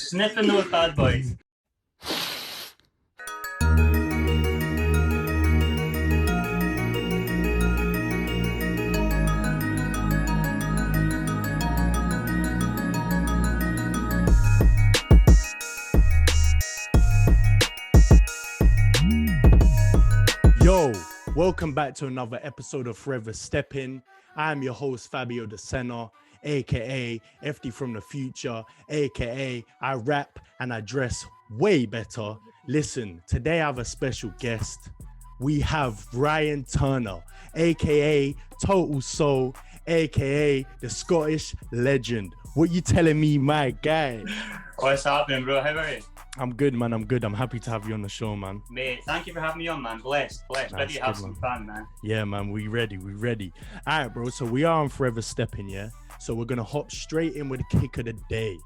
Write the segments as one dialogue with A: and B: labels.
A: Sniffing those bad boys.
B: Yo, welcome back to another episode of Forever STEPPIN. I'm your host, Fabio De Senna, aka FD from the future, aka I rap and I dress way better. Listen, today I have a special guest. We have Ryan Turner, aka TOTALSOLE, aka the Scottish legend. What you telling me, my guy?
A: What's happening, bro? How are you?
B: I'm good, man. I'm good. I'm happy to have you on the show, man.
A: Mate, thank you for having me on, man. Blessed. Ready to have some fun, man.
B: Yeah, man, we ready. All right, bro. So we are on Forever STEPPIN, yeah? So we're going to hop straight in with the kick of the day.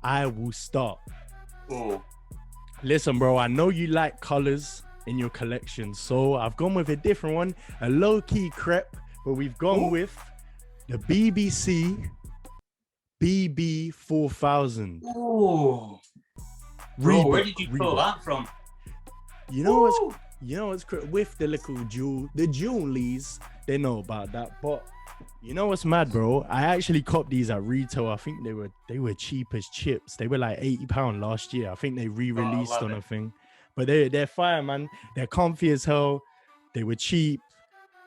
B: I will start.
A: Oh.
B: Listen, bro, I know you like colors in your collection, so I've gone with a different one, a low-key crepe, but we've gone with the BBC BB 4000.
A: Oh. Bro, where did you pull that from?
B: You know what's with the little jewelies, they know about that. But you know what's mad, bro? I actually copped these at retail. I think they were cheap as chips. They were like £80 last year. I think they re-released on a thing. But they're fire, man. They're comfy as hell. They were cheap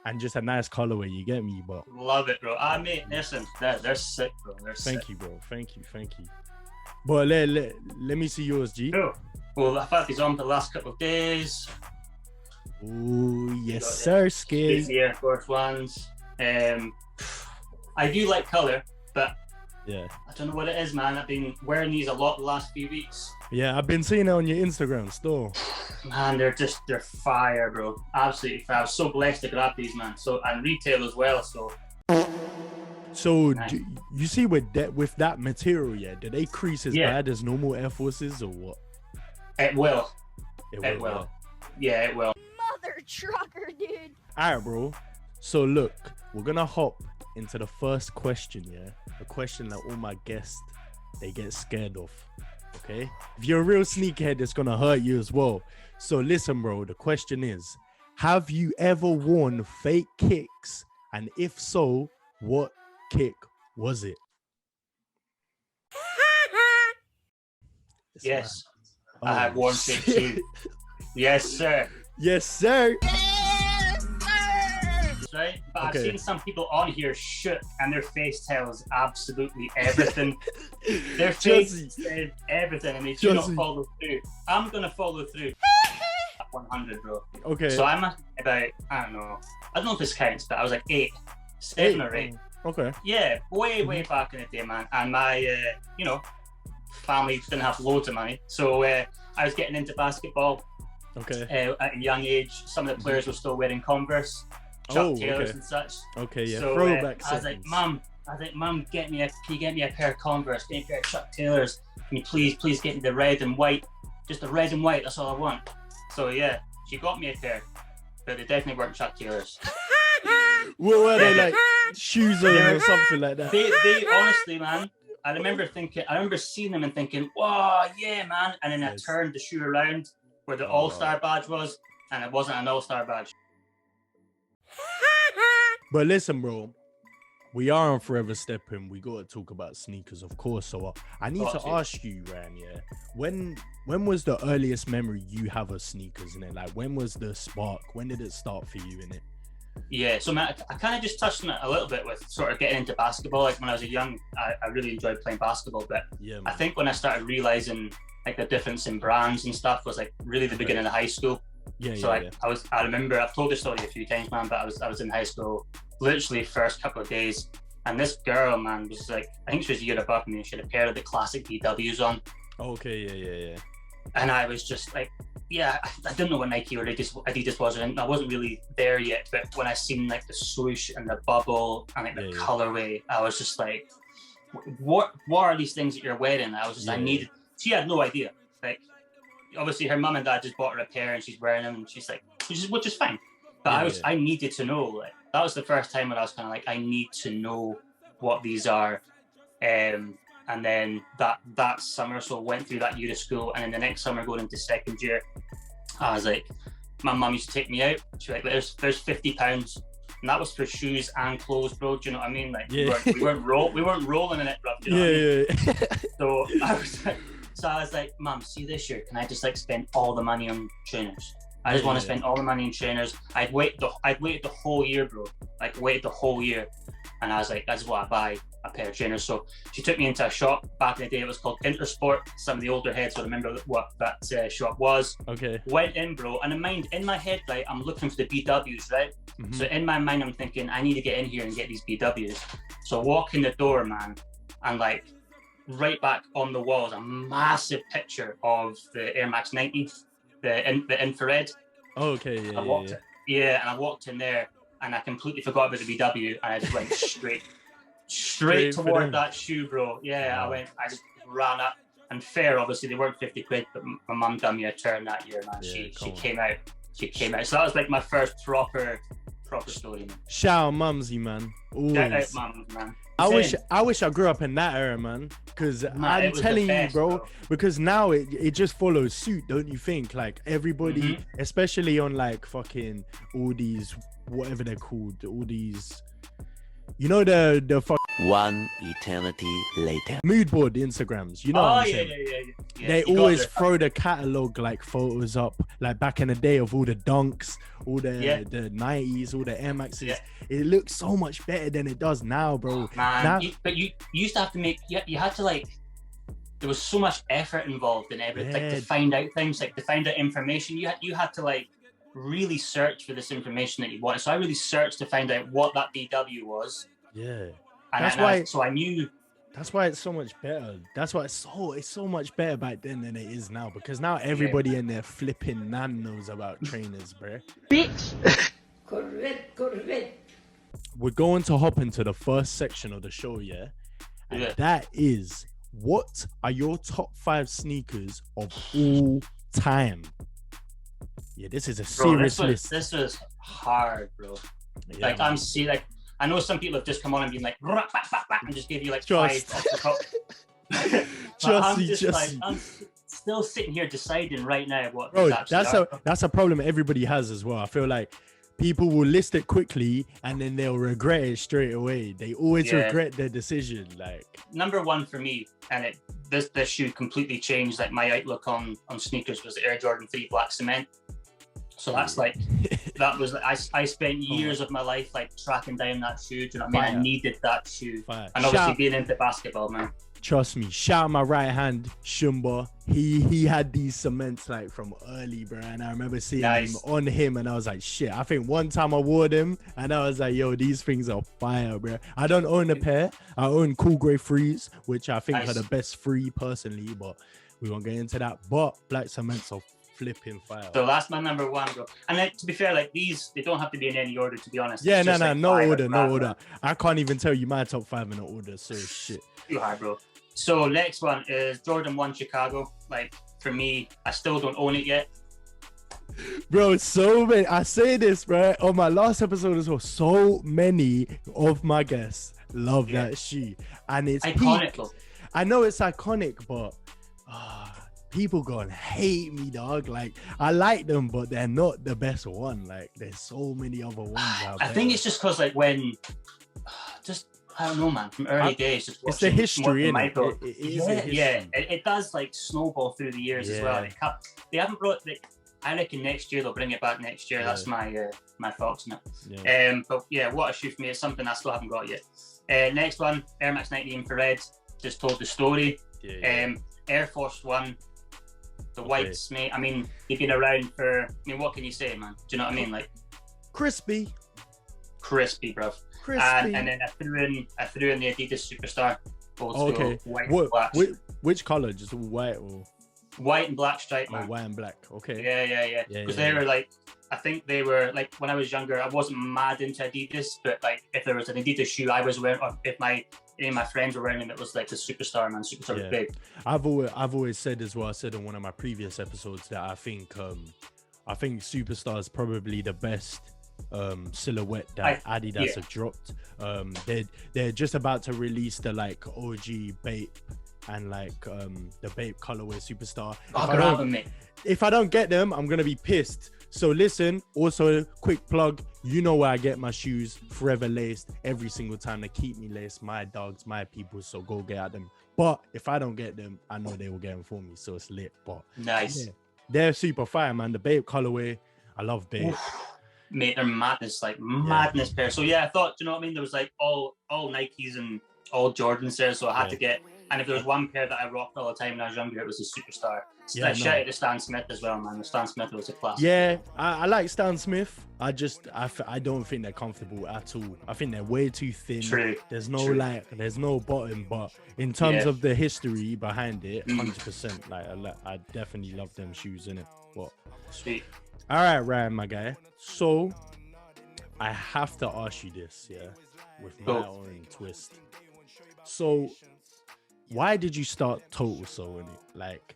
B: and just a nice colorway. You get me? But
A: love it, bro. Mate, listen, they're sick, bro. They're sick.
B: Thank you, bro. Thank you. But let me see yours, G.
A: Cool. Well, I've had these on for the last couple of days.
B: Oh, yes, sir, Skizz.
A: The Air Force Ones. I do like color, but
B: yeah,
A: I don't know what it is, man. I've been wearing these a lot the last few weeks.
B: Yeah, I've been seeing it on your Instagram store.
A: Man, they're fire, bro. Absolutely fire. I was so blessed to grab these, man. So, and retail as well, so.
B: So
A: nice.
B: you see with that material, yeah, do they crease as bad as normal Air Forces or what?
A: It will.
B: It will.
A: Yeah, it will.
C: Mother trucker, dude.
B: All right, bro. So look, we're gonna hop into the first question, yeah? A question that all my guests, they get scared of, okay? If you're a real sneakerhead, it's gonna hurt you as well. So listen, bro, the question is, have you ever worn fake kicks? And if so, what kick was it?
A: Yes, I have worn fake shoes. Yes, sir.
B: Yes, sir.
A: Right, but I've seen some people on here shook, and their face tells absolutely everything. Their face says everything, and they do not follow through. I'm gonna follow through. 100, bro.
B: Okay.
A: So I'm about, I don't know if this counts, but I was like 7 or 8.
B: Okay.
A: Yeah, way back in the day, man. And my, family didn't have loads of money, so I was getting into basketball.
B: Okay.
A: At a young age, some of the players were still wearing Converse, Chuck Taylors and such.
B: Okay, yeah.
A: So
B: throwback.
A: I was like, Mum, can you get me a pair of Converse? Get me a pair of Chuck Taylors? Can you please get me the red and white? Just the red and white. That's all I want. So yeah, she got me a pair, but they definitely weren't Chuck Taylors.
B: What were they, like shoes or something like that?
A: They honestly, man. I remember seeing them and thinking, wow, yeah, man. And then I turned the shoe around where the All-Star badge was, and it wasn't an All-Star badge.
B: But listen, bro, we are on Forever STEPPIN. We got to talk about sneakers, of course. So I need to ask you, Ryan, yeah, when was the earliest memory you have of sneakers in it? Like, when was the spark? When did it start for you in it?
A: Yeah, so man, I kind of just touched on it a little bit with sort of getting into basketball. Like when I was young, I really enjoyed playing basketball, but yeah, I think when I started realizing like the difference in brands and stuff was like really the beginning of high school. I remember, I've told this story a few times, man, but I was in high school, literally first couple of days, and this girl, man, was like, I think she was a year above me, and she had a pair of the classic BWs on.
B: Okay, yeah.
A: And I was just like, yeah, I didn't know what Nike or Adidas was, and I wasn't really there yet, but when I seen like the swoosh and the bubble and like the colorway, I was just like, what are these things that you're wearing? I was just, she had no idea. Like, obviously her mum and dad just bought her a pair and she's wearing them, and she's like, which is fine. But I needed to know, like, that was the first time when I was kind of like, I need to know what these are. And then that summer, so went through that year of school, and then the next summer going into second year, I was like, my mum used to take me out. She was like, there's £50, and that was for shoes and clothes, bro. Do you know what I mean? Like we weren't rolling in it, bro. Do you know what I mean? So I was like, Mum, see this year, can I just like spend all the money on trainers? I just want to spend all the money on trainers. I'd waited the whole year, bro. Like waited the whole year. And I was like, that's what I buy, a pair of trainers. So she took me into a shop. Back in the day, it was called Intersport. Some of the older heads will remember what that shop was.
B: Okay.
A: Went in, bro. And in my head, like, I'm looking for the BWs, right? Mm-hmm. So in my mind, I'm thinking, I need to get in here and get these BWs. So walk in the door, man. And like, right back on the walls, a massive picture of the Air Max 90, the infrared.
B: Oh, okay.
A: And I walked in there. And I completely forgot about the BW, and I just went straight toward that shoe, bro. Yeah,
B: wow.
A: I just ran up. And fair, obviously, they weren't £50, but my mum done me a turn that year, man.
B: Yeah,
A: she came out. So that was like my first proper story, man.
B: Shout out Mumsy, man. Always.
A: Shout out mums, man.
B: I wish I grew up in that era, man. Because I'm telling you, bro, because now it just follows suit, don't you think? Like everybody, especially on like fucking all these, whatever they're called, all these, you know, the
D: one eternity later.
B: Mood board Instagrams, you know what I'm saying?
A: Yeah.
B: They always throw the catalog like photos up, like back in the day of all the dunks, all the 90s, all the Air Maxes. Yeah. It looks so much better than it does now, bro.
A: Man, you used to have to make, you had to like, there was so much effort involved in everything, like to find out things, like to find out information. You had to like really search for this information that you wanted. So I really searched to find out what that BW was.
B: Yeah.
A: And I knew.
B: That's why it's so much better. That's why it's so much better back then than it is now. Because now everybody in there flipping knows about trainers, bro.
C: Bitch. Correct.
B: We're going to hop into the first section of the show, yeah? And that is, what are your top 5 sneakers of all time? Yeah, this is a serious list.
A: This was hard, bro. Yeah, like, man. I know some people have just come on and been like, and just give you like 5 off the top. I'm still sitting here deciding right now what.
B: Bro, that's a problem everybody has as well. I feel like people will list it quickly and then they'll regret it straight away. They always regret their decision. Like
A: number 1 for me, and this shoe completely changed like my outlook on sneakers, was the Air Jordan 3 Black Cement. So that's like, that was like, I spent years of my life like tracking down that shoe. Do you know what I mean? I needed that shoe. And obviously being into basketball, man.
B: Trust me, shout out my right hand, Shumba. He had these cements like from early, bro. And I remember seeing them on him and I was like, shit. I think one time I wore them and I was like, yo, these things are fire, bro. I don't own a pair. I own Cool Grey 3s, which I think are the best 3 personally, but we won't get into that. But black cements are flipping fire.
A: So that's my number 1, bro. And then, to be fair, like these, they don't have to be in any order, to be honest.
B: Yeah, no order. I can't even tell you my top 5 in order, so shit.
A: Too hard, bro. So next one is Jordan 1 Chicago. Like, for me, I still don't own it yet.
B: Bro, so many. I say this, bro, on my last episode as well. So many of my guests love that shoe. And it's
A: iconic, though.
B: I know it's iconic, but people gonna hate me, dog. Like, I like them, but they're not the best one. Like, there's so many other ones out there.
A: I think it's just because, like, when I don't know, man, from early days, just
B: it's the history,
A: it does like snowball through the years as well. They haven't brought, like, I reckon next year they'll bring it back next year. That's my thoughts on it. But yeah, what a shoe for me. It's something I still haven't got yet. Next one, Air Max 90 Infrared. Just told the story. Air Force One, the whites, mate. I mean, they've been around for, I mean, what can you say, man? Do you know what I mean? Like,
B: crispy,
A: bruv. And then I threw in the Adidas Superstar. White and black.
B: Which color? Just white or
A: white and black stripe, man.
B: Oh, white and black. Okay.
A: Yeah. Because they were like, I think they were like, when I was younger, I wasn't mad into Adidas, but like if there was an Adidas shoe I was wearing, or if any of my friends were wearing them, it was like the Superstar, man. Superstar was big.
B: I've always said as well. I said in one of my previous episodes that I think Superstar is probably the best silhouette that Adidas have dropped. They're just about to release the like OG Bape and like the Bape colorway Superstar. If I don't get them, I'm gonna be pissed. So listen, also quick plug, you know where I get my shoes, forever laced every single time. They keep me laced, my dogs, my people, so go get at them. But if I don't get them, I know they will get them for me, so it's lit. But
A: nice.
B: Yeah, they're super fire, man. The Bape colorway, I love Bape.
A: Mate, they're madness, like madness pair. So yeah, I thought, do you know what I mean? There was like all Nikes and all Jordans there, so I had to get. And if there was one pair that I rocked all the time when I was younger, it was the Superstar. Shout out to Stan Smith as well, man. The Stan Smith was a class.
B: Yeah, I like Stan Smith. I don't think they're comfortable at all. I think they're way too thin.
A: True.
B: There's no there's no bottom. But in terms of the history behind it, 100%. Like I definitely love them shoes in it. But
A: sweet.
B: All right, Ryan, my guy. So I have to ask you this, with my own twist. So why did you start TOTALSOLE in it? Like,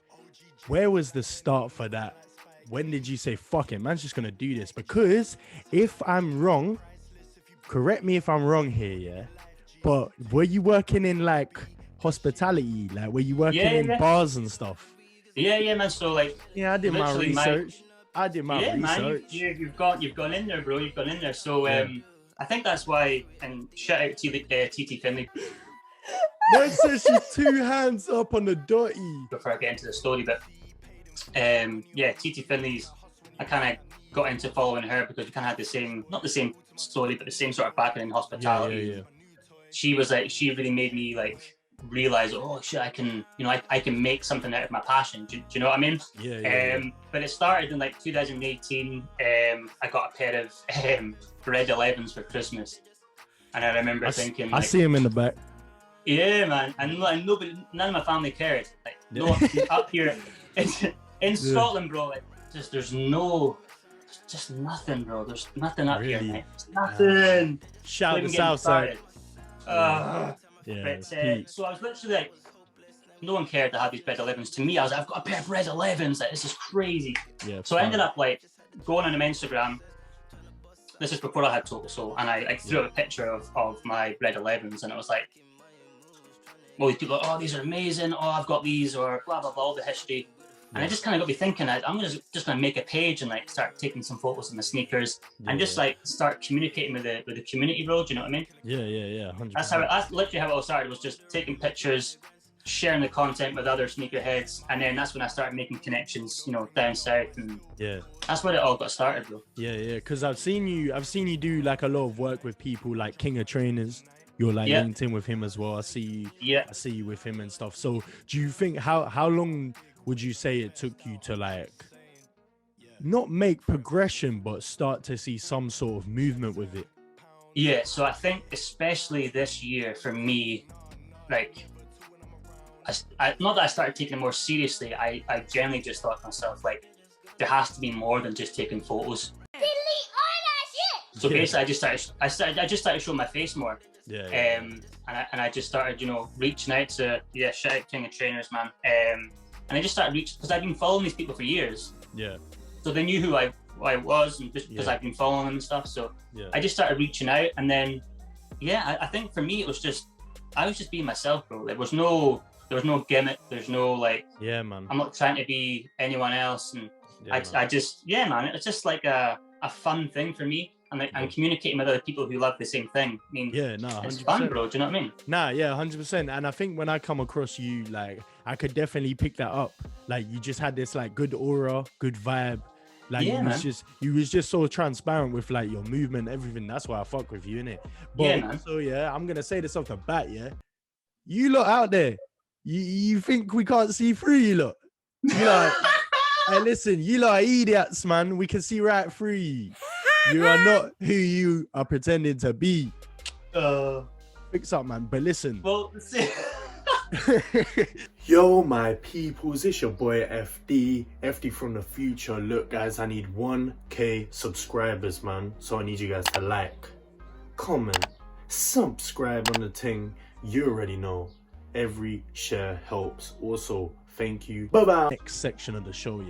B: where was the start for that? When did you say, fuck it, man's just gonna do this? Because if I'm wrong, correct me if I'm wrong here, but were you working in like hospitality? Like, were you working in bars and stuff?
A: Yeah, man. So like,
B: I did my research.
A: Man, you've gone in there, bro. You've gone in there. So I think that's why. And shout out to TT Finley.
B: That says she's 2 hands up on the dotty.
A: Before I get into the story, but TT Finley's. I kind of got into following her because we kind of had the same, not the same story, but the same sort of background in hospitality.
B: Yeah.
A: She was like, she really made me like realize, oh shit, I can make something out of my passion. Do you know what I mean?
B: Yeah.
A: But it started in like 2018. I got a pair of Red 11s for Christmas, and I remember thinking,
B: I see him in the back.
A: Yeah, man, and nobody, none of my family cared. Like, no, up here in Scotland, bro. Like, there's nothing, bro. There's nothing up here, mate. There's nothing.
B: Shout the south side.
A: So I was literally like, no one cared to have these Red 11s. To me, I was like, I've got a pair of Red 11s. Like, this is crazy. Yeah. So I ended up like going on Instagram. This is before I had TOTALSOLE, and I threw up a picture of my Red 11s, and it was like, well, these people are like, oh, these are amazing. Oh, I've got these, or blah blah blah, all the history. And it just kind of got me thinking. I'm just gonna make a page and like start taking some photos of my sneakers and just like start communicating with the community, bro. Do you know what I mean?
B: Yeah. 100%.
A: That's literally how it all started. Was just taking pictures, sharing the content with other sneakerheads, and then that's when I started making connections, down south, and that's where it all got started, bro.
B: Yeah. Because I've seen you do like a lot of work with people like King of Trainers. You're like linked in with him as well. I see you with him and stuff. So do you think how long would you say it took you to like not make progression but start to see some sort of movement with it?
A: Yeah, so I think especially this year for me, like not that I started taking it more seriously, I generally just thought to myself, like, there has to be more than just taking photos. So basically I just started showing my face more. And I just started, reaching out to shout out King of Trainers, man. And I just started reaching, because I've been following these people for years. Yeah. So they knew who I was, and just because I've been following them and stuff. So I just started reaching out, and then I think for me it was just, I was just being myself, bro. There was no gimmick. There's no like. Yeah, man. I'm not trying to be anyone else, and I just man. It's just like a fun thing for me. And I'm communicating with other people who love the same thing. I mean, 100%. It's fun, bro. Do you know what I mean?
B: 100%. And I think when I come across you, like, I could definitely pick that up. Like, you just had this like good aura, good vibe. Like, you was just so transparent with like your movement, everything. That's why I fuck with you, innit? But so I'm gonna say this off the bat, you lot out there, you think we can't see through you lot? You like, hey, listen, you lot are idiots, man. We can see right through you. You are not who you are pretending to be. Fix up, man. But listen.
A: Well,
B: yo, my peoples, it's your boy FD from the future. Look, guys, I need 1K subscribers, man. So I need you guys to like, comment, subscribe on the thing. You already know. Every share helps. Also, thank you. Bye-bye. Next section of the show,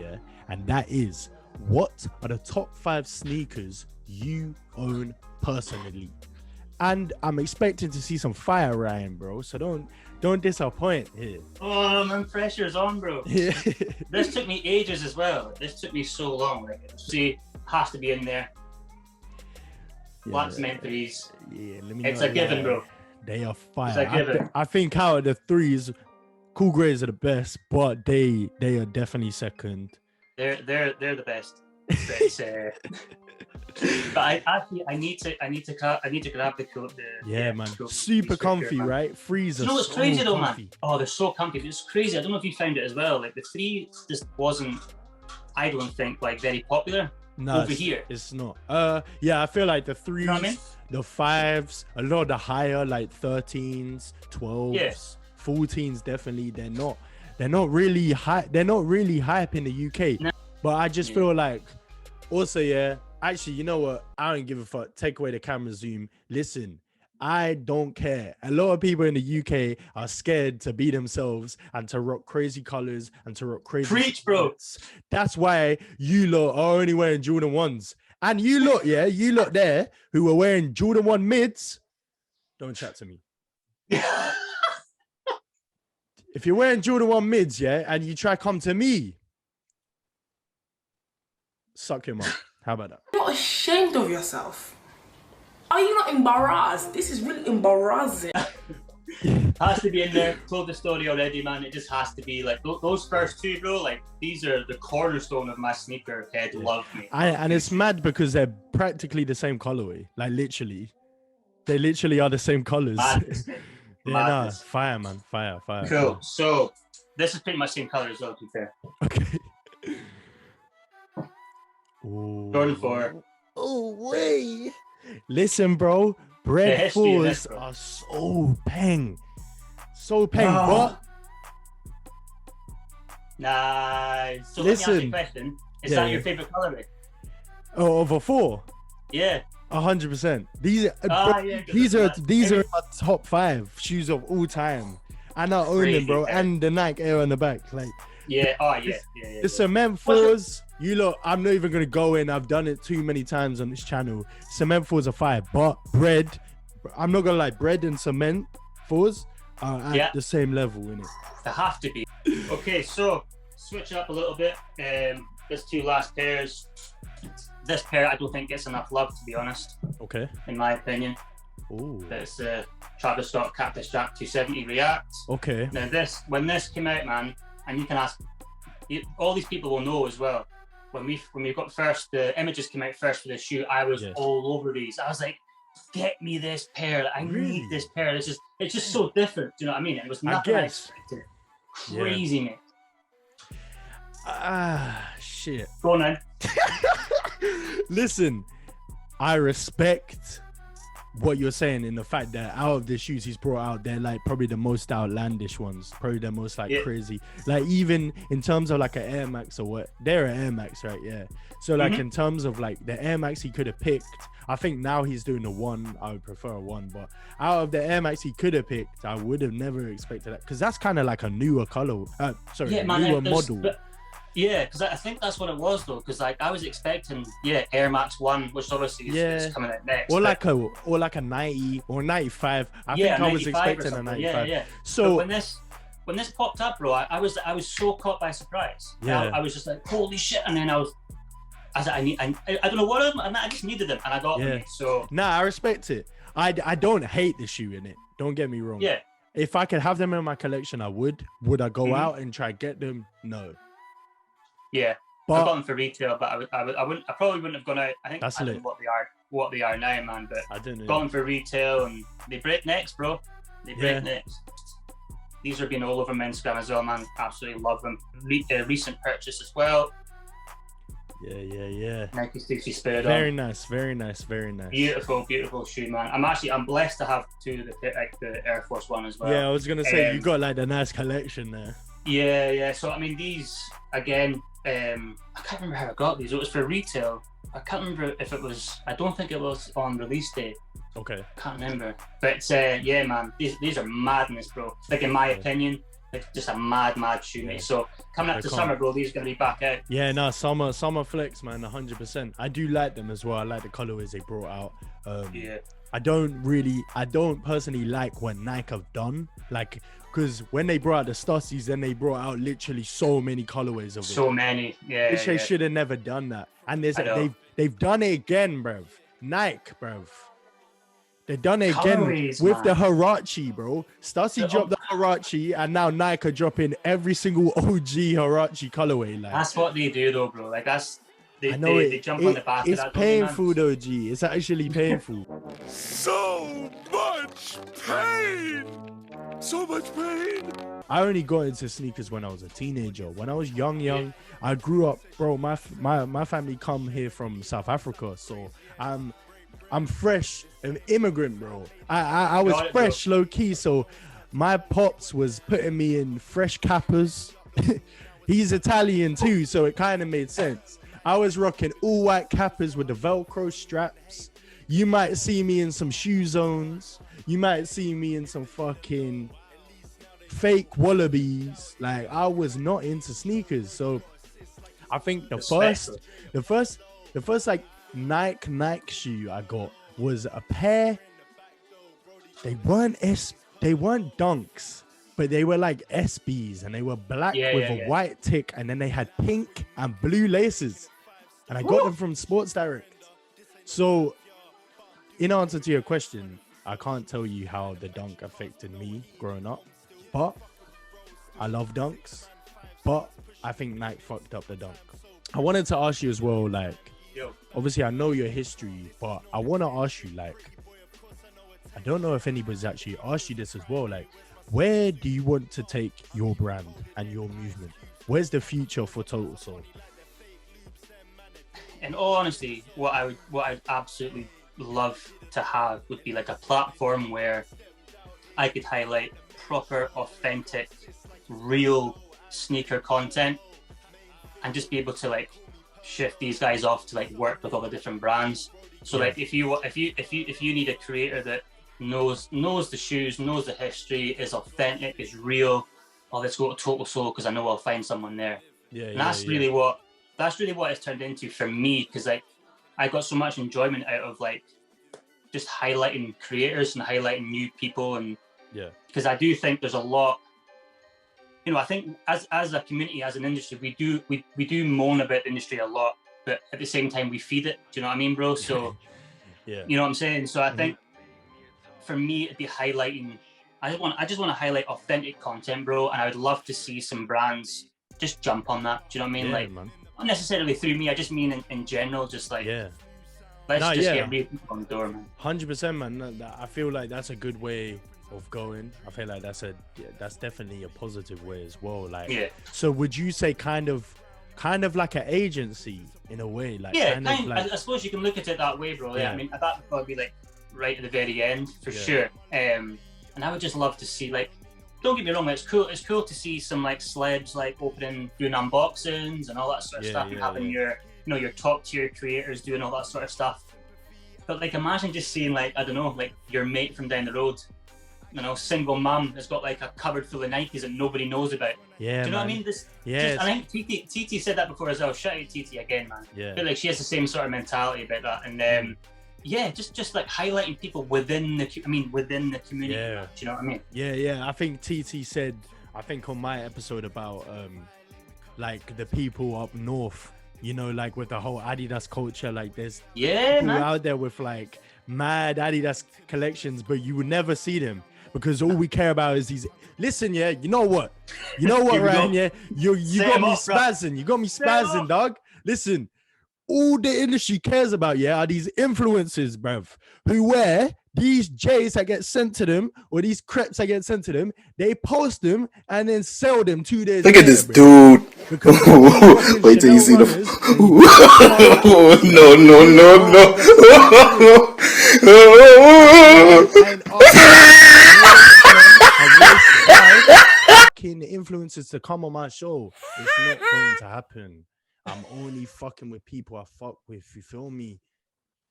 B: and that is, what are the top 5 sneakers you own personally? and I'm expecting to see some fire, Ryan, bro. So don't disappoint here.
A: Oh man, pressure's on, bro.
B: Yeah.
A: This took me ages as well. This took me so long. Like, see, has to be in there. Black cement threes.
B: Yeah, let me.
A: It's a given, bro.
B: They are fire.
A: It's a given.
B: I think out of the threes, Cool Greys are the best, but they are definitely second.
A: They're the best. But it's, but I need to grab the coat.
B: Man. Super comfy, man. Right? Threes are
A: what's
B: so
A: crazy though,
B: comfy.
A: man? Oh, they're so comfy. It's crazy. I don't know if you found it as well. Like the three just wasn't, I don't think, like very popular over here.
B: It's not. Yeah, I feel like the threes,
A: You know what I mean?
B: the fives, a lot of the higher like 13s, 12s, 14s, definitely they're not really high. They're not really hype in the UK.
A: No.
B: But I just feel like, also, actually, you know what? I don't give a fuck. Take away the camera zoom. Listen, I don't care. A lot of people in the UK are scared to be themselves and to rock crazy colors and to rock crazy.
A: Preach, bro.
B: That's why you lot are only wearing Jordan 1s. And you lot, you lot there who are wearing Jordan 1 mids, don't chat to me. If you're wearing Jordan 1 mids, and you try come to me, suck him up. How about that?
E: You're not ashamed of yourself. Are you not embarrassed? This is really embarrassing.
A: Has to be in there. Told the story already, man. It just has to be like those first two, bro. Like these are the cornerstone of my sneaker head. Love me.
B: And it's mad because they're practically the same colorway. Like literally, they literally are the same colors.
A: Madness.
B: Fire, man. Fire.
A: Cool.
B: Fire.
A: So this is pretty much same color as well, to be fair.
B: Okay. Ooh.
A: Jordan 4.
B: Oh, wait. Listen, bro. Bread fours are so peng. But
A: nice. So
B: listen,
A: let me ask you a question. Is that your favorite colorway?
B: Oh, of a 4?
A: Yeah.
B: 100%. These are my top 5 shoes of all time. And I own them, bro. And the Nike Air on the back. Like,
A: yeah.
B: The cement fours, you lot, I'm not even gonna go in. I've done it too many times on this channel. Cement fours are 5, but bread, I'm not gonna lie, bread and cement fours are at the same level, innit?
A: They have to be. Okay, so switch up a little bit. There's 2 last pairs. This pair I don't think gets enough love, to be honest. Okay. In my opinion.
B: Ooh.
A: It's the Travis Scott Cactus Jack 270 React.
B: Okay.
A: Now when this came out, man, and you can ask, all these people will know as well. When we got first, the images came out first for the shoe, I was all over these. I was like, get me this pair. I need this pair. It's just so different. Do you know what I mean? It was nothing I expected. Crazy, mate.
B: Shit.
A: Go on then.
B: Listen, I respect what you're saying in the fact that out of the shoes he's brought out, they're like probably the most outlandish ones, probably the most like crazy, like even in terms of like an Air Max or what, they're an Air Max, right? Yeah. So like in terms of like the Air Max he could have picked, I think now he's doing a 1. I would prefer a 1, but out of the Air Max he could have picked, I would have never expected that, because that's kind of like a newer color, newer model.
A: Yeah, because I think that's what it was though. Because like I was expecting, Air Max 1, which obviously is coming out next.
B: Or like a 90 or 95. I think I was expecting a 95.
A: Yeah.
B: So
A: but when this popped up, bro, I was so caught by surprise.
B: Yeah.
A: I was just like, holy shit! And then I was like, I don't know what I just needed them, and I got them. So
B: I respect it. I don't hate the shoe in it. Don't get me wrong.
A: Yeah.
B: If I could have them in my collection, I would. Would I go out and try get them? No.
A: Yeah, but I got them for retail, but I probably wouldn't have gone out. I think
B: that's
A: I don't know what they are now, man. But
B: I don't know.
A: Got them for retail, and they break necks, bro. They break necks. These are being all over Instagram as well, man. Absolutely love them. Recent purchase as well.
B: Yeah.
A: Nike Stussy Spirit.
B: Very nice.
A: Beautiful shoe, man. I'm blessed to have 2 of the Air Force 1 as well.
B: Yeah, I was gonna say you got like a nice collection there.
A: Yeah. So I mean, these again. I can't remember how I got these. It was for retail. I can't remember if it was. I don't think it was on release day.
B: Okay.
A: Can't remember. But yeah, man, these are madness, bro. Like in my opinion, like just a mad shoe, mate. So coming up to summer, bro, these are gonna be back out.
B: Yeah, no, summer flex, man, 100%. I do like them as well. I like the colorways they brought out. I don't personally like what Nike have done. Like, because when they brought out the Stussies, then they brought out literally so many colorways of it.
A: So many, yeah.
B: Which they should have never done that. And they've done it again, bruv. Nike, bruv. They've done it again with the Huarache, bro. Stussy dropped the Huarache, and now Nike are dropping every single OG Huarache colorway. Like,
A: that's what they do, though, bro. Like, they jump on the back of that.
B: It's painful, though, G. It's actually painful.
F: So much pain! So much pain!
B: I only got into sneakers when I was a teenager. When I was young, I grew up, bro. My family come here from South Africa, so I'm fresh, an immigrant, bro. I was fresh, low key. So my pops was putting me in fresh Kappas. He's Italian too, so it kind of made sense. I was rocking all white Kappas with the Velcro straps. You might see me in some shoe zones. You might see me in some fucking fake wallabies. Like, I was not into sneakers. So I think the first like Nike shoe I got was a pair. They weren't Dunks, but they were like SBs, and they were black with a white tick, and then they had pink and blue laces, and I got them from Sports Direct. So in answer to your question, I can't tell you how the Dunk affected me growing up, but I love Dunks, but I think Nike fucked up the Dunk. I wanted to ask you as well, like, obviously I know your history, but I want to ask you, like, I don't know if anybody's actually asked you this as well, like, where do you want to take your brand and your movement? Where's the future for TOTALSOLE?
A: In all honesty, what I'd absolutely love to have would be like a platform where I could highlight proper, authentic, real sneaker content, and just be able to like shift these guys off to like work with all the different brands. So like if you need a creator that knows the shoes, knows the history, is authentic, is real, oh, let's go to TOTALSOLE because I know I'll find someone there. That's really what it's turned into for me, because like I got so much enjoyment out of like just highlighting creators and highlighting new people, and because I do think there's a lot, you know, I think as a community, as an industry, we do moan about the industry a lot, but at the same time we feed it. Do you know what I mean, bro? So you know what I'm saying? So I think for me it'd be highlighting, I just want to highlight authentic content, bro, and I would love to see some brands just jump on that. Do you know what I mean? Like, man. Not necessarily through me, I just mean in general, just like let's get real people on the door, man.
B: 100%, man. I feel like that's a good way of going. I feel like that's definitely a positive way as well. Like, so would you say kind of like an agency in a way? Like,
A: I suppose you can look at it that way, bro. I mean, that would probably be like right at the very end for sure. And I would just love to see, like, don't get me wrong, it's cool to see some like celebs like doing unboxings and all that sort of stuff, and having your top tier creators doing all that sort of stuff. But like, imagine just seeing, like, I don't know, like your mate from down the road, you know, single mum has got like a cupboard full of Nikes that nobody knows about. Do you know what I mean? I think TT said that before as well. Shout out TT again, man. I feel like she has the same sort of mentality about that. And just like highlighting people within the community. Do you know what I mean?
B: I think TT said, I think on my episode about like the people up north, you know, like with the whole Adidas culture, like there's people out there with like mad Adidas collections, but you would never see them because all we care about is these. Listen, you know what, Ryan, you got me spazzing. You got me spazzing, dog. Listen, all the industry cares about, are these influencers, bruv, who wear these J's that get sent to them, or these crepes that get sent to them. They post them and then sell them 2 days
F: later. Look at this dude. Wait till you see the...
B: Influencers to come on my show. It's not going to happen. I'm only fucking with people I fuck with, you feel me?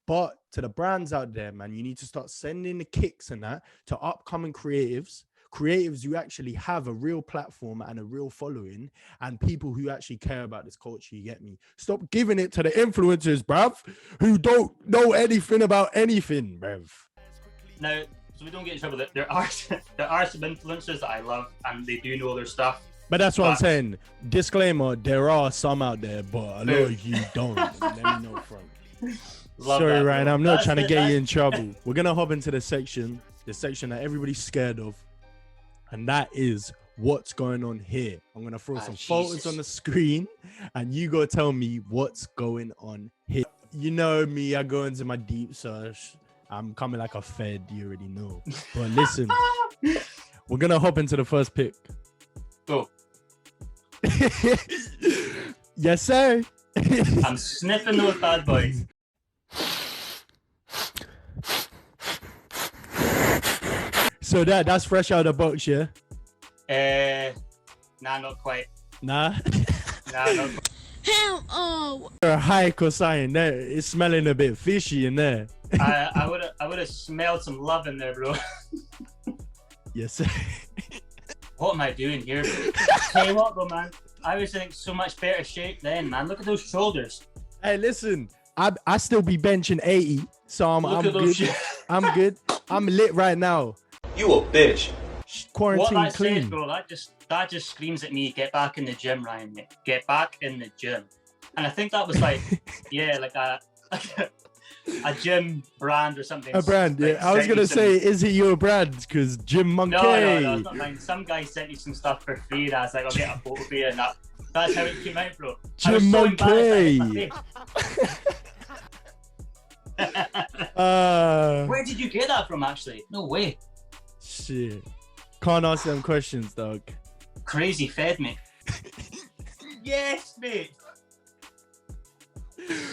B: But to the brands out there, man, you need to start sending the kicks and that to upcoming creatives who actually have a real platform and a real following, and people who actually care about this culture, you get me? Stop giving it to the influencers, bruv, who don't know anything about anything, bruv.
A: Now, so we don't get in trouble. There are some influencers that I love, and they do know their stuff.
B: But that's what I'm saying. Disclaimer: there are some out there, but a lot of you don't. Let me know from. Sorry, Ryan. I'm not trying to get you in trouble. We're gonna hop into the section that everybody's scared of, and that is what's going on here. I'm gonna throw some photos on the screen, and you go tell me what's going on here. You know me, I go into my deep search. I'm coming like a Fed, you already know. But listen, we're gonna hop into the first pick.
A: Go.
B: Yes, sir.
A: I'm sniffing those bad boys.
B: So that's fresh out of the box, yeah?
A: Nah, not quite.
B: Nah.
A: Nah, not quite.
G: Hell oh.
B: A hike or something there. It's smelling a bit fishy in there.
A: I would have smelled some love in there, bro.
B: Yes, sir.
A: What am I doing here? Tell you what, though, man. I was in so much better shape then, man. Look at those shoulders.
B: Hey, listen. I still be benching 80, so I'm good. I'm good. I'm lit right now.
F: You a bitch.
B: Quarantine
A: what that
B: clean.
A: says, bro, that just screams at me. Get back in the gym, Ryan. Mate. Get back in the gym. And I think that was like, yeah, like a gym brand or something.
B: A brand,
A: like,
B: yeah. I was gonna say, is it your brand? Because Gym Monkey.
A: No, it's not mine. Some guy sent me some stuff for free, and I was like, I'll get a photo for you, and that's how it came out, bro.
B: Gym Monkey.
A: Where did you get that from, actually? No way.
B: Shit. Can't ask them questions, dog.
A: Crazy fed me. Yes, mate.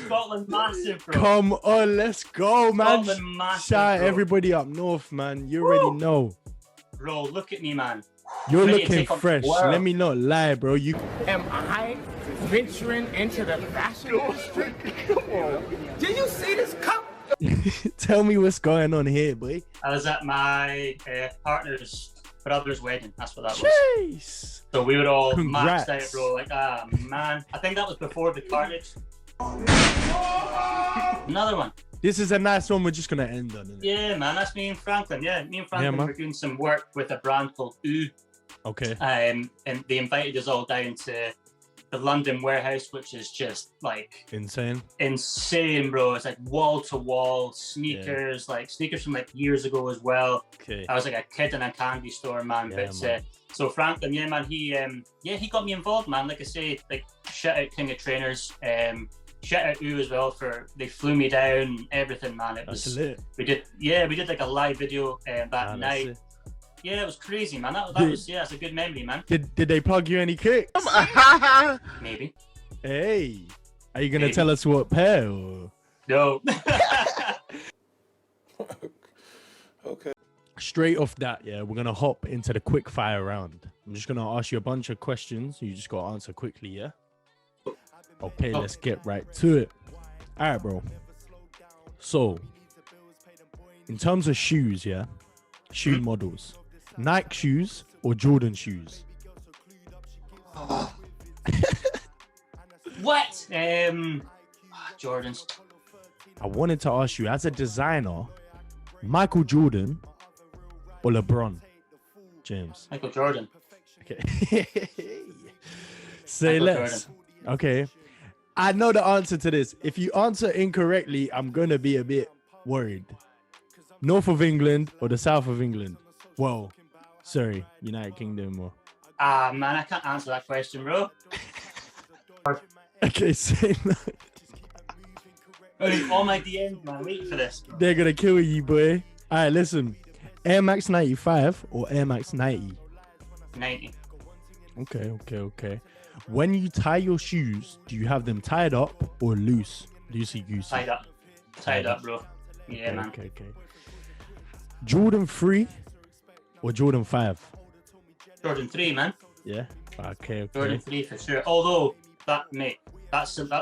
A: Scotland massive, bro.
B: Come on, let's go, man.
A: Scotland massive,
B: Shout
A: bro.
B: everybody up north, man. You already know.
A: Bro, look at me, man.
B: You're
A: Ready to
B: looking
A: take on the
B: fresh.
A: world.
B: Let me not lie, bro. You
H: Am I venturing into the fashion industry? Do you see this cup?
B: tell me what's going on here, boy.
A: I was at my partner's brother's wedding. That's what that was.
B: Jeez.
A: So we were all
B: Congrats.
A: maxed out, bro. Like, man. I think that was before the carnage. Another one.
B: This is a nice one. We're just gonna end on it.
A: Yeah, man. That's me and Franklin. Yeah, me and Franklin were doing some work with a brand called Oo.
B: Okay.
A: And they invited us all down to the London warehouse, which is just like
B: insane,
A: bro. It's like wall to wall sneakers, like sneakers from like years ago as well.
B: Okay.
A: I was like a kid in a candy store, man.
B: Yeah,
A: But
B: man.
A: so Franklin, yeah, man, he got me involved, man. Like I say, like shout out King of Trainers, shout out Oo as well they flew me down, everything, man. It was
B: lit.
A: we did like a live video that night.
B: It.
A: Yeah, it was crazy, man. That was that's a good memory, man.
B: Did they plug you any kicks?
A: Maybe.
B: Hey, are you gonna tell us what pair? Or?
A: No.
F: Okay.
B: Straight off that, yeah, we're gonna hop into the quick fire round. I'm just gonna ask you a bunch of questions. You just gotta answer quickly, yeah? Okay, let's get right to it. All right, bro. So, in terms of shoes, yeah, shoe models, Nike shoes or Jordan shoes?
A: What? Jordans.
B: I wanted to ask you, as a designer, Michael Jordan or LeBron James?
A: Michael Jordan.
B: Okay. Say
A: Michael
B: less.
A: Jordan.
B: Okay. I know the answer to this. If you answer incorrectly, I'm going to be a bit worried. North of England or the south of England? Well, sorry, United Kingdom or...
A: Man, I can't answer that question, bro.
B: Okay, say no.
A: All my DMs, man. Wait for this, bro.
B: They're going to kill you, boy. All right, listen. Air Max 95 or Air Max 90?
A: 90.
B: Okay. When you tie your shoes, do you have them tied up or loose? Loosey-goosey.
A: Tied up, bro. Yeah, man.
B: Okay. Jordan 3 or Jordan 5?
A: Jordan 3, man.
B: Yeah. Okay.
A: Jordan 3 for sure. Although, that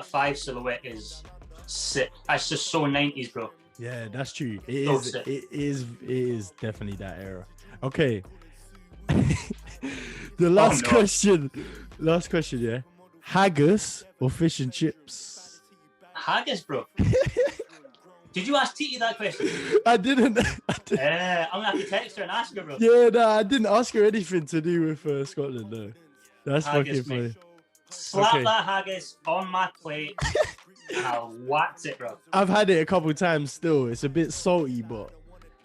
A: 5 silhouette is sick. That's just so 90s, bro.
B: Yeah, that's true. It is definitely that era. Okay. The last question. Last question, yeah. Haggis or fish and chips?
A: Haggis, bro. Did you ask Titi that question?
B: I didn't.
A: I'm gonna have to text her and ask her, bro.
B: Yeah, no, I didn't ask her anything to do with Scotland, though. That's
A: Haggis,
B: fucking funny.
A: mate. Slap
B: Okay.
A: that haggis on my plate and I'll wax it, bro.
B: I've had it a couple times still. It's a bit salty, but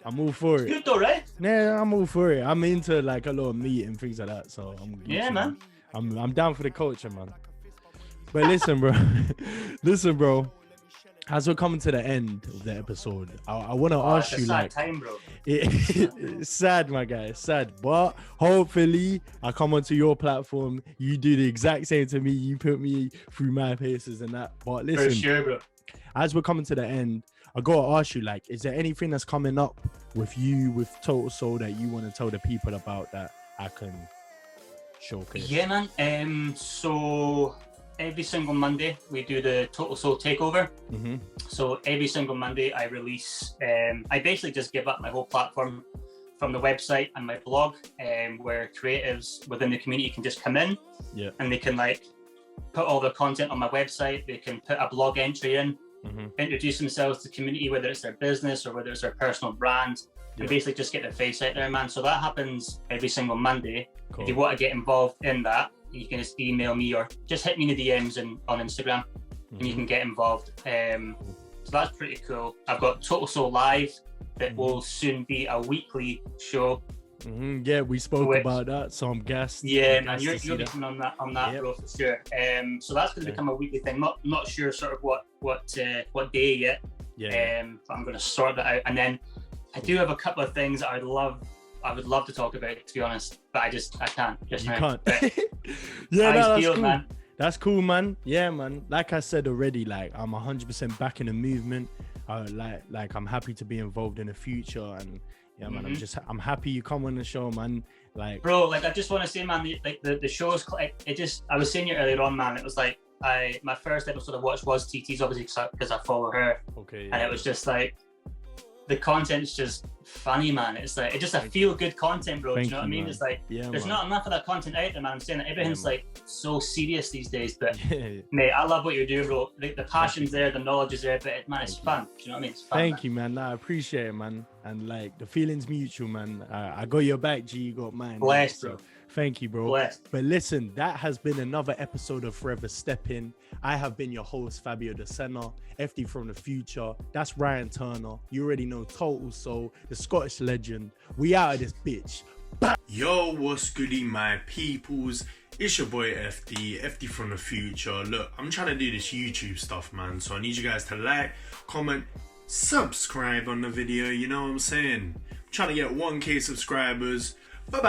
B: I'm all for it.
A: Good though, right?
B: Yeah, I'm all for it. I'm into like a lot of meat and things like that, so
A: Yeah, man.
B: I'm down for the culture, man. But listen, bro. Listen, bro. As we're coming to the end of the episode, I want to ask
A: it's
B: you,
A: a sad
B: like,
A: time, bro.
B: it's sad, my guy. It's sad, but hopefully, I come onto your platform. You do the exact same to me. You put me through my paces and that. But listen,
A: For sure, bro.
B: as we're coming to the end, I gotta ask you, like, is there anything that's coming up with you, with Total Soul, that you want to tell the people about that I can showcase?
A: Yeah, man. So every single Monday we do the Total Soul Takeover.
B: Mm-hmm.
A: So every single Monday I release. I basically just give up my whole platform from the website and my blog, where creatives within the community can just come in, and they can like put all their content on my website. They can put a blog entry in.
B: Mm-hmm.
A: Introduce themselves to the community, whether it's their business or whether it's their personal brand, and basically just get their face out there, man. So that happens every single Monday.
B: Cool.
A: If you want to get involved in that, you can just email me or just hit me in the DMs on Instagram, and you can get involved. So that's pretty cool. I've got Total Soul Live that will soon be a weekly show.
B: Yeah, we spoke about that, so I'm gassed.
A: Yeah, man, you're getting on that, bro, for sure. So that's going to become a weekly thing. Not sure sort of what day yet. But I'm going to sort that out, and then I do have a couple of things that I would love to talk about, to be honest, but I can't just
B: You
A: now.
B: can't. Yeah, no, that's cool.
A: Man.
B: That's cool, man. Yeah, man. Like I said already, like I'm 100% back in the movement. Like I'm happy to be involved in the future, and yeah, man. I'm happy you come on the show, man. Like,
A: bro, like I just want to say, man, the show's I was saying it earlier on, man. It was like my first episode I watched was TT's, obviously because I follow her.
B: Okay.
A: And it was just like the content's just funny, man. It's like it's just a feel good content, bro. Do you know what I mean?
B: Man.
A: It's like there's not enough of that content out there, man. I'm saying that everything's like so serious these days, but mate, I love what you're doing, bro. The passion's there, the knowledge is there, but man, it's fun. Do you know what I mean? It's fun.
B: Thank you, man. Nah, I appreciate it, man. And like the feeling's mutual, man. I got your back, G. You got mine.
A: Blessed,
B: man.
A: bro.
B: Thank you, bro.
A: Blessed.
B: But listen, that has been another episode of Forever Steppin'. I have been your host, Fabio the Senna, FD from the future. That's Ryan Turner. You already know Total Soul, the Scottish legend. We out of this bitch. Yo, what's goody, my peoples? It's your boy FD from the future. Look, I'm trying to do this YouTube stuff, man. So I need you guys to like, comment, subscribe on the video. You know what I'm saying? I'm trying to get 1K subscribers. Bye-bye.